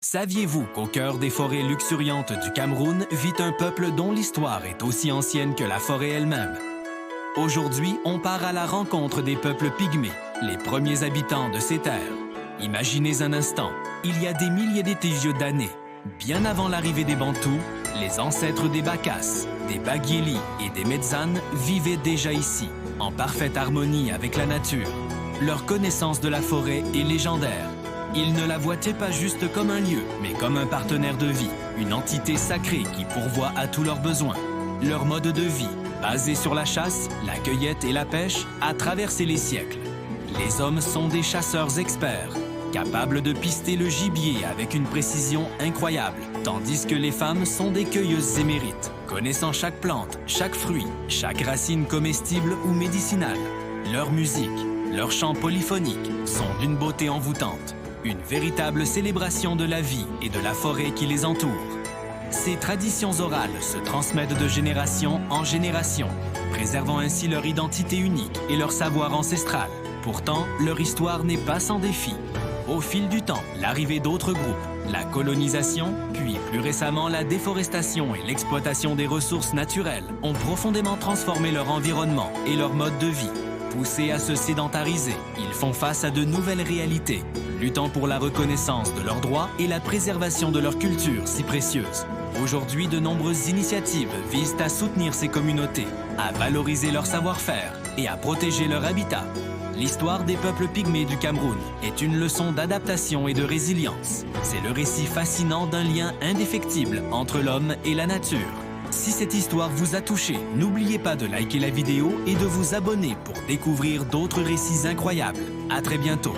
Saviez-vous qu'au cœur des forêts luxuriantes du Cameroun vit un peuple dont l'histoire est aussi ancienne que la forêt elle-même? Aujourd'hui, on part à la rencontre des peuples pygmées, les premiers habitants de ces terres. Imaginez un instant, il y a des milliers d'étégieux d'années, bien avant l'arrivée des Bantous, les ancêtres des Bakas, des Bagieli et des Medzanes vivaient déjà ici, en parfaite harmonie avec la nature. Leur connaissance de la forêt est légendaire. Ils ne la voyaient pas juste comme un lieu, mais comme un partenaire de vie, une entité sacrée qui pourvoit à tous leurs besoins. Leur mode de vie, basé sur la chasse, la cueillette et la pêche, a traversé les siècles. Les hommes sont des chasseurs experts, capables de pister le gibier avec une précision incroyable, tandis que les femmes sont des cueilleuses émérites, connaissant chaque plante, chaque fruit, chaque racine comestible ou médicinale. Leur musique, leurs chants polyphoniques sont d'une beauté envoûtante, une véritable célébration de la vie et de la forêt qui les entoure. Ces traditions orales se transmettent de génération en génération, préservant ainsi leur identité unique et leur savoir ancestral. Pourtant, leur histoire n'est pas sans défi. Au fil du temps, l'arrivée d'autres groupes, la colonisation, puis plus récemment la déforestation et l'exploitation des ressources naturelles ont profondément transformé leur environnement et leur mode de vie. Poussés à se sédentariser, ils font face à de nouvelles réalités, luttant pour la reconnaissance de leurs droits et la préservation de leur culture si précieuse. Aujourd'hui, de nombreuses initiatives visent à soutenir ces communautés, à valoriser leur savoir-faire et à protéger leur habitat. L'histoire des peuples pygmées du Cameroun est une leçon d'adaptation et de résilience. C'est le récit fascinant d'un lien indéfectible entre l'homme et la nature. Si cette histoire vous a touché, n'oubliez pas de liker la vidéo et de vous abonner pour découvrir d'autres récits incroyables. À très bientôt.